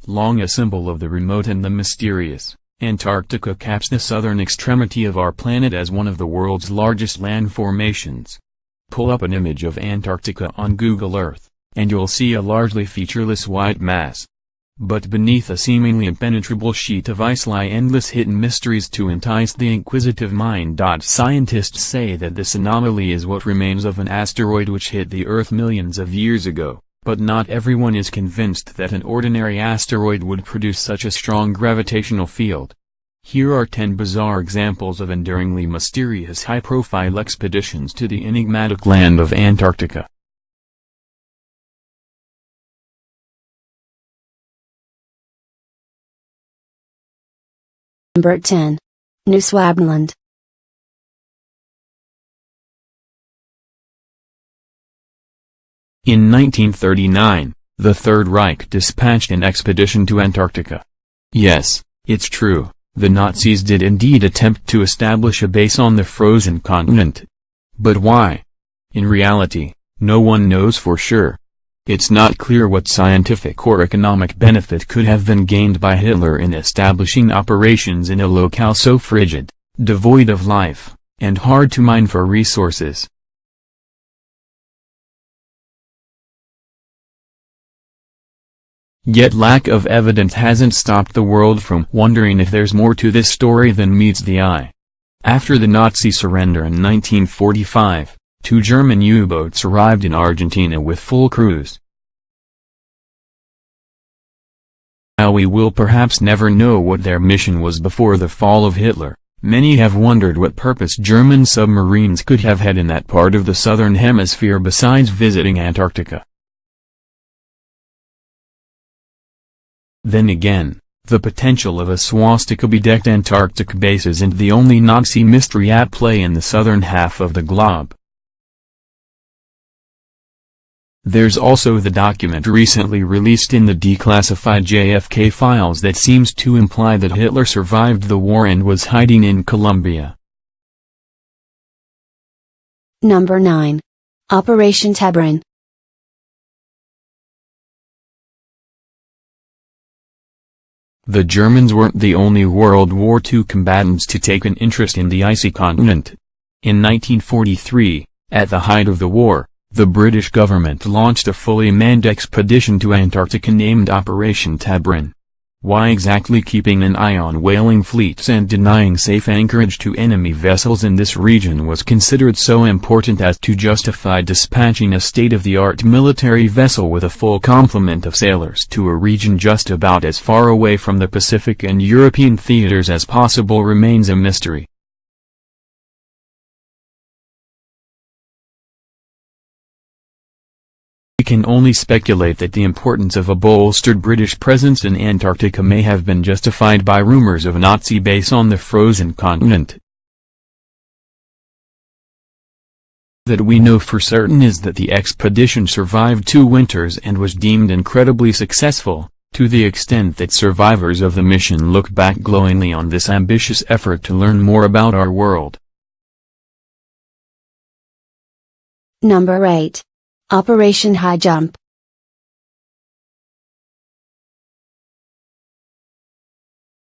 Long a symbol of the remote and the mysterious, Antarctica caps the southern extremity of our planet as one of the world's largest land formations. Pull up an image of Antarctica on Google Earth, and you'll see a largely featureless white mass. But beneath a seemingly impenetrable sheet of ice lie endless hidden mysteries to entice the inquisitive mind. Scientists say that this anomaly is what remains of an asteroid which hit the Earth millions of years ago, but not everyone is convinced that an ordinary asteroid would produce such a strong gravitational field. Here are 10 bizarre examples of enduringly mysterious high-profile expeditions to the enigmatic land of Antarctica. Number 10. New Swabland. In 1939, the Third Reich dispatched an expedition to Antarctica. Yes, it's true, the Nazis did indeed attempt to establish a base on the frozen continent. But why? In reality, no one knows for sure. It's not clear what scientific or economic benefit could have been gained by Hitler in establishing operations in a locale so frigid, devoid of life, and hard to mine for resources. Yet lack of evidence hasn't stopped the world from wondering if there's more to this story than meets the eye. After the Nazi surrender in 1945, 2 German U-boats arrived in Argentina with full crews. While we will perhaps never know what their mission was before the fall of Hitler, many have wondered what purpose German submarines could have had in that part of the southern hemisphere besides visiting Antarctica. Then again, the potential of a swastika-bedecked Antarctic base isn't the only Nazi mystery at play in the southern half of the globe. There's also the document recently released in the declassified JFK files that seems to imply that Hitler survived the war and was hiding in Colombia. Number 9. Operation Tabrin. The Germans weren't the only World War II combatants to take an interest in the icy continent. In 1943, at the height of the war, the British government launched a fully manned expedition to Antarctica named Operation Tabrin. Why exactly keeping an eye on whaling fleets and denying safe anchorage to enemy vessels in this region was considered so important as to justify dispatching a state-of-the-art military vessel with a full complement of sailors to a region just about as far away from the Pacific and European theaters as possible remains a mystery. We can only speculate that the importance of a bolstered British presence in Antarctica may have been justified by rumors of a Nazi base on the frozen continent. That we know for certain is that the expedition survived 2 winters and was deemed incredibly successful, to the extent that survivors of the mission look back glowingly on this ambitious effort to learn more about our world. Number 8. Operation High Jump.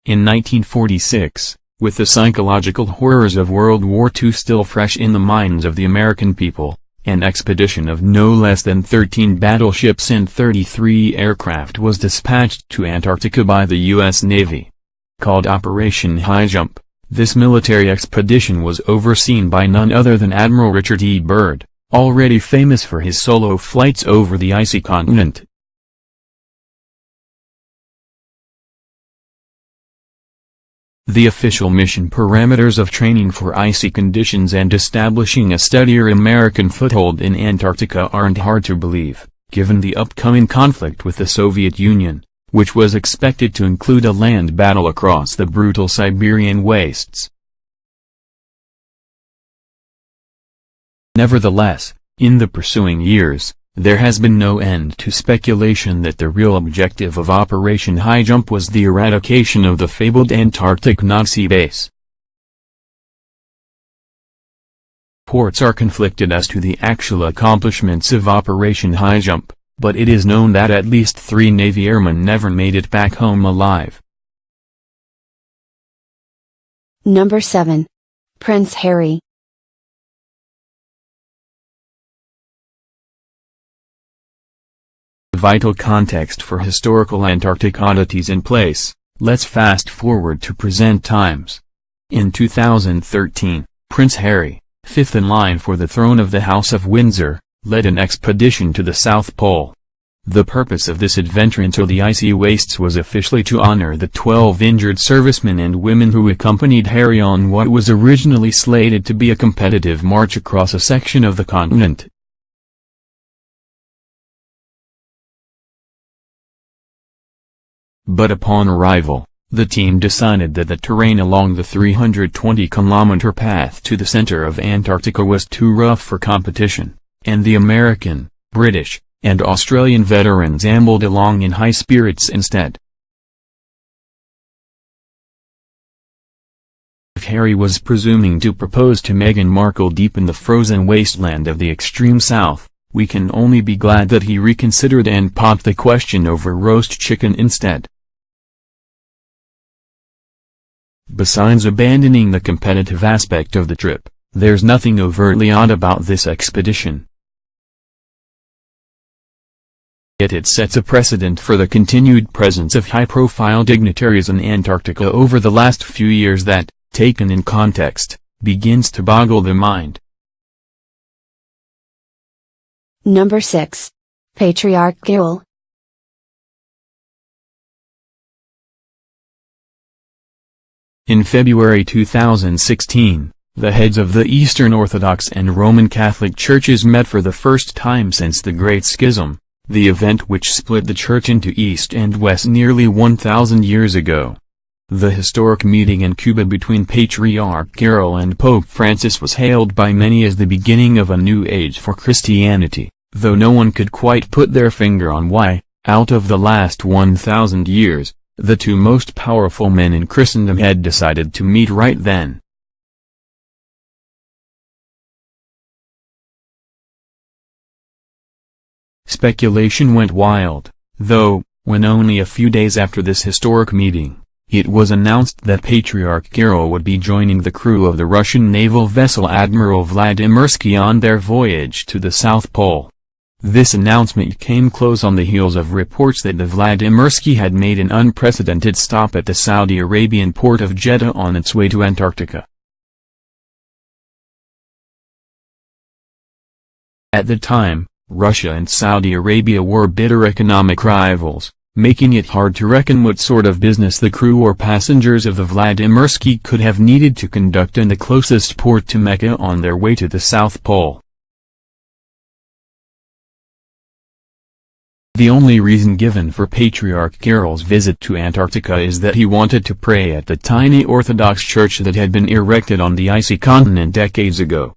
In 1946, with the psychological horrors of World War II still fresh in the minds of the American people, an expedition of no less than 13 battleships and 33 aircraft was dispatched to Antarctica by the U.S. Navy. Called Operation High Jump, this military expedition was overseen by none other than Admiral Richard E. Byrd, already famous for his solo flights over the icy continent. The official mission parameters of training for icy conditions and establishing a steadier American foothold in Antarctica aren't hard to believe, given the upcoming conflict with the Soviet Union, which was expected to include a land battle across the brutal Siberian wastes. Nevertheless, in the pursuing years, there has been no end to speculation that the real objective of Operation High Jump was the eradication of the fabled Antarctic Nazi base. Reports are conflicted as to the actual accomplishments of Operation High Jump, but it is known that at least 3 Navy airmen never made it back home alive. Number 7. Prince Harry. Vital context for historical Antarctic oddities in place. Let's fast forward to present times. In 2013, Prince Harry, fifth in line for the throne of the House of Windsor, led an expedition to the South Pole. The purpose of this adventure into the icy wastes was officially to honor the 12 injured servicemen and women who accompanied Harry on what was originally slated to be a competitive march across a section of the continent. But upon arrival, the team decided that the terrain along the 320-kilometer path to the center of Antarctica was too rough for competition, and the American, British, and Australian veterans ambled along in high spirits instead. If Harry was presuming to propose to Meghan Markle deep in the frozen wasteland of the extreme south, we can only be glad that he reconsidered and popped the question over roast chicken instead. Besides abandoning the competitive aspect of the trip, there's nothing overtly odd about this expedition. Yet it sets a precedent for the continued presence of high-profile dignitaries in Antarctica over the last few years that, taken in context, begins to boggle the mind. Number 6. Patriarch Kirill. In February 2016, the heads of the Eastern Orthodox and Roman Catholic churches met for the first time since the Great Schism, the event which split the church into East and West nearly 1,000 years ago. The historic meeting in Cuba between Patriarch Kirill and Pope Francis was hailed by many as the beginning of a new age for Christianity, though no one could quite put their finger on why, out of the last 1,000 years, the two most powerful men in Christendom had decided to meet right then. Speculation went wild, though, when only a few days after this historic meeting, it was announced that Patriarch Kirill would be joining the crew of the Russian naval vessel Admiral Vladimirsky on their voyage to the South Pole. This announcement came close on the heels of reports that the Vladimirsky had made an unprecedented stop at the Saudi Arabian port of Jeddah on its way to Antarctica. At the time, Russia and Saudi Arabia were bitter economic rivals, making it hard to reckon what sort of business the crew or passengers of the Vladimirsky could have needed to conduct in the closest port to Mecca on their way to the South Pole. The only reason given for Patriarch Kirill's visit to Antarctica is that he wanted to pray at the tiny Orthodox church that had been erected on the icy continent decades ago.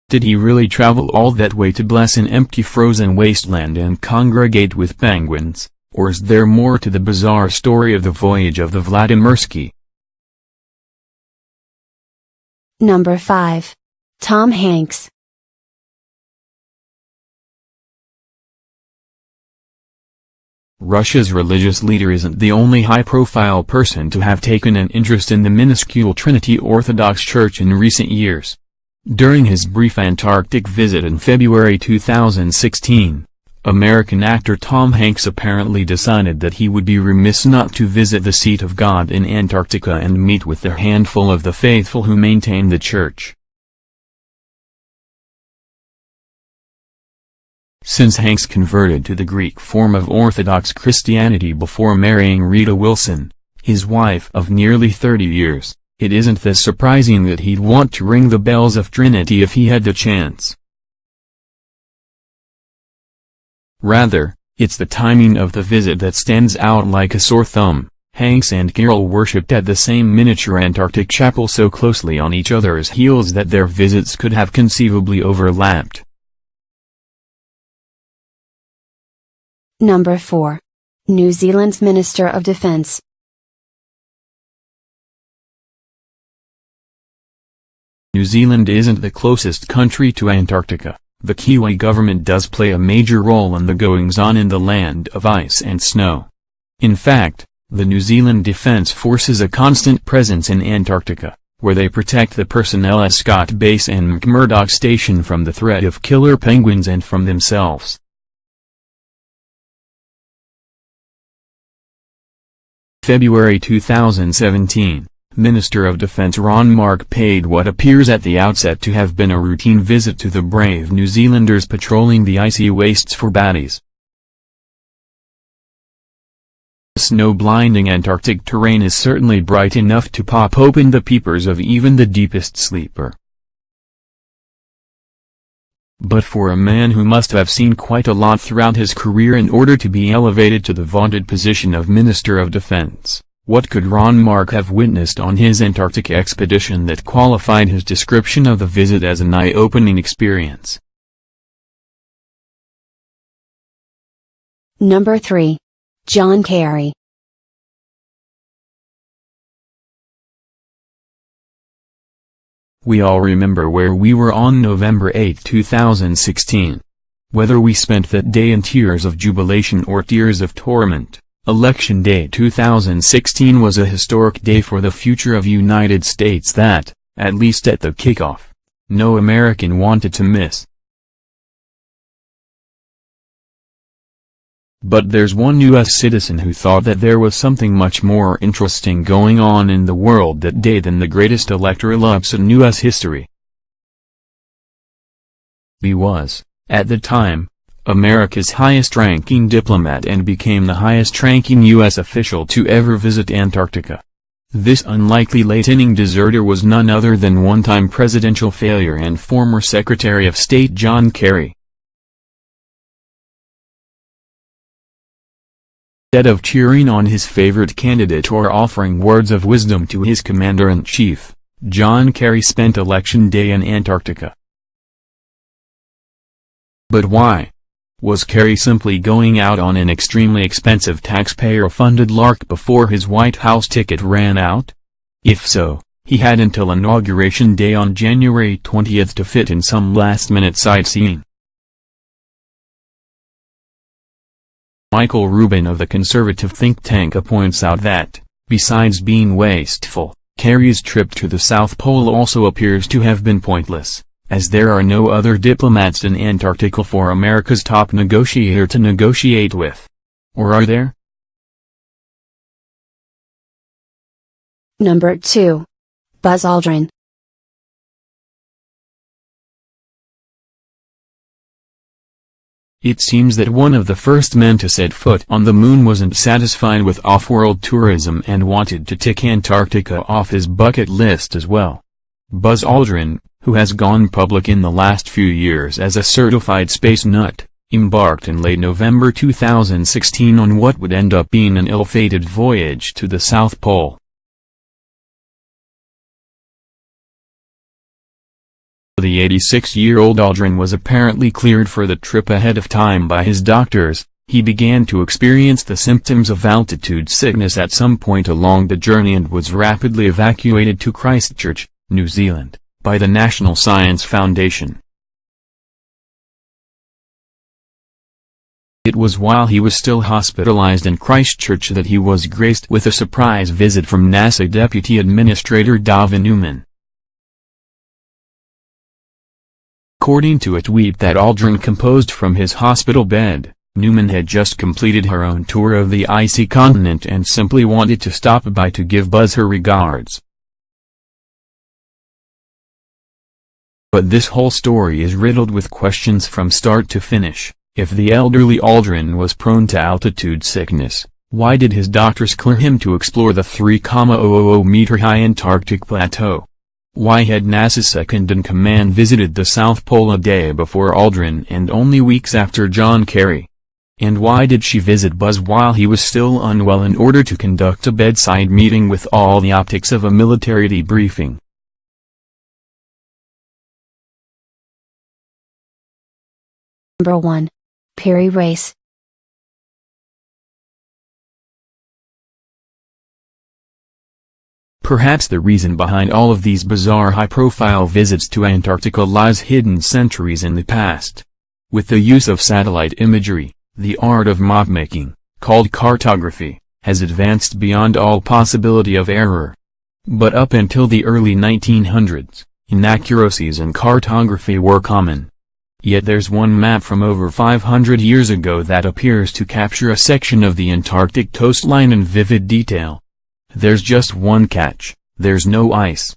Did he really travel all that way to bless an empty frozen wasteland and congregate with penguins, or is there more to the bizarre story of the voyage of the Vladimirsky? Number 5. Tom Hanks. Russia's religious leader isn't the only high-profile person to have taken an interest in the minuscule Trinity Orthodox Church in recent years. During his brief Antarctic visit in February 2016, American actor Tom Hanks apparently decided that he would be remiss not to visit the seat of God in Antarctica and meet with the handful of the faithful who maintain the church. Since Hanks converted to the Greek form of Orthodox Christianity before marrying Rita Wilson, his wife of nearly 30 years, it isn't that surprising that he'd want to ring the bells of Trinity if he had the chance. Rather, it's the timing of the visit that stands out like a sore thumb. Hanks and Kirill worshipped at the same miniature Antarctic chapel so closely on each other's heels that their visits could have conceivably overlapped. Number 4. New Zealand's Minister of Defence. New Zealand isn't the closest country to Antarctica, the Kiwi government does play a major role in the goings-on in the land of ice and snow. In fact, the New Zealand Defence Force is a constant presence in Antarctica, where they protect the personnel at Scott Base and McMurdoch Station from the threat of killer penguins and from themselves. February 2017, Minister of Defence Ron Mark paid what appears at the outset to have been a routine visit to the brave New Zealanders patrolling the icy wastes for baddies. The snow-blinding Antarctic terrain is certainly bright enough to pop open the peepers of even the deepest sleeper. But for a man who must have seen quite a lot throughout his career in order to be elevated to the vaunted position of Minister of Defense, what could Ron Mark have witnessed on his Antarctic expedition that qualified his description of the visit as an eye-opening experience? Number 3. John Kerry. We all remember where we were on November 8, 2016. Whether we spent that day in tears of jubilation or tears of torment, Election Day 2016 was a historic day for the future of United States that, at least at the kickoff, no American wanted to miss. But there's one U.S. citizen who thought that there was something much more interesting going on in the world that day than the greatest electoral upset in U.S. history. He was, at the time, America's highest-ranking diplomat and became the highest-ranking U.S. official to ever visit Antarctica. This unlikely late-inning deserter was none other than one-time presidential failure and former Secretary of State John Kerry. Instead of cheering on his favorite candidate or offering words of wisdom to his commander-in-chief, John Kerry spent Election Day in Antarctica. But why? Was Kerry simply going out on an extremely expensive taxpayer-funded lark before his White House ticket ran out? If so, he had until Inauguration Day on January 20 to fit in some last-minute sightseeing. Michael Rubin of the conservative think tank points out that, besides being wasteful, Kerry's trip to the South Pole also appears to have been pointless, as there are no other diplomats in Antarctica for America's top negotiator to negotiate with. Or are there? Number 2. Buzz Aldrin. It seems that one of the first men to set foot on the moon wasn't satisfied with off-world tourism and wanted to tick Antarctica off his bucket list as well. Buzz Aldrin, who has gone public in the last few years as a certified space nut, embarked in late November 2016 on what would end up being an ill-fated voyage to the South Pole. The 86-year-old Aldrin was apparently cleared for the trip ahead of time by his doctors. He began to experience the symptoms of altitude sickness at some point along the journey and was rapidly evacuated to Christchurch, New Zealand, by the National Science Foundation. It was while he was still hospitalized in Christchurch that he was graced with a surprise visit from NASA Deputy Administrator David Newman. According to a tweet that Aldrin composed from his hospital bed, Newman had just completed her own tour of the icy continent and simply wanted to stop by to give Buzz her regards. But this whole story is riddled with questions from start to finish. If the elderly Aldrin was prone to altitude sickness, why did his doctors clear him to explore the 3,000-meter-high Antarctic plateau? Why had NASA's second-in-command visited the South Pole a day before Aldrin and only weeks after John Kerry? And why did she visit Buzz while he was still unwell in order to conduct a bedside meeting with all the optics of a military debriefing? Number 1. Perry Race. Perhaps the reason behind all of these bizarre high-profile visits to Antarctica lies hidden centuries in the past. With the use of satellite imagery, the art of map-making, called cartography, has advanced beyond all possibility of error. But up until the early 1900s, inaccuracies in cartography were common. Yet there's one map from over 500 years ago that appears to capture a section of the Antarctic coastline in vivid detail. There's just one catch: there's no ice.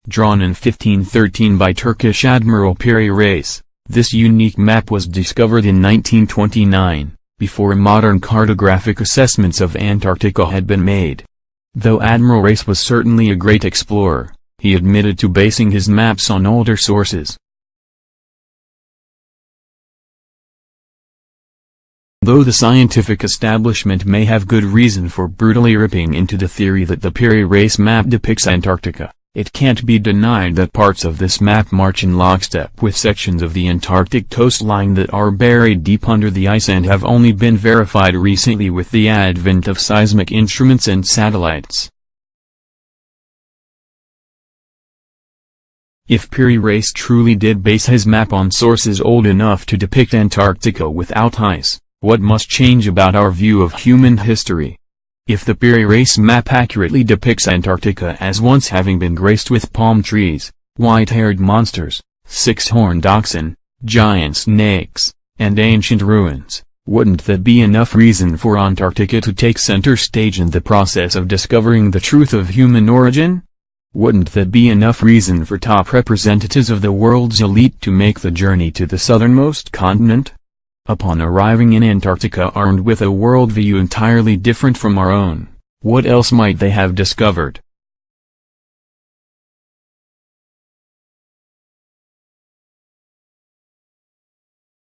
Drawn in 1513 by Turkish Admiral Piri Reis, this unique map was discovered in 1929, before modern cartographic assessments of Antarctica had been made. Though Admiral Reis was certainly a great explorer, he admitted to basing his maps on older sources. Though the scientific establishment may have good reason for brutally ripping into the theory that the Piri Reis map depicts Antarctica, it can't be denied that parts of this map march in lockstep with sections of the Antarctic coastline that are buried deep under the ice and have only been verified recently with the advent of seismic instruments and satellites. If Piri Reis truly did base his map on sources old enough to depict Antarctica without ice, what must change about our view of human history? If the Piri Reis map accurately depicts Antarctica as once having been graced with palm trees, white-haired monsters, six-horned oxen, giant snakes, and ancient ruins, wouldn't that be enough reason for Antarctica to take center stage in the process of discovering the truth of human origin? Wouldn't that be enough reason for top representatives of the world's elite to make the journey to the southernmost continent? Upon arriving in Antarctica armed with a worldview entirely different from our own, what else might they have discovered?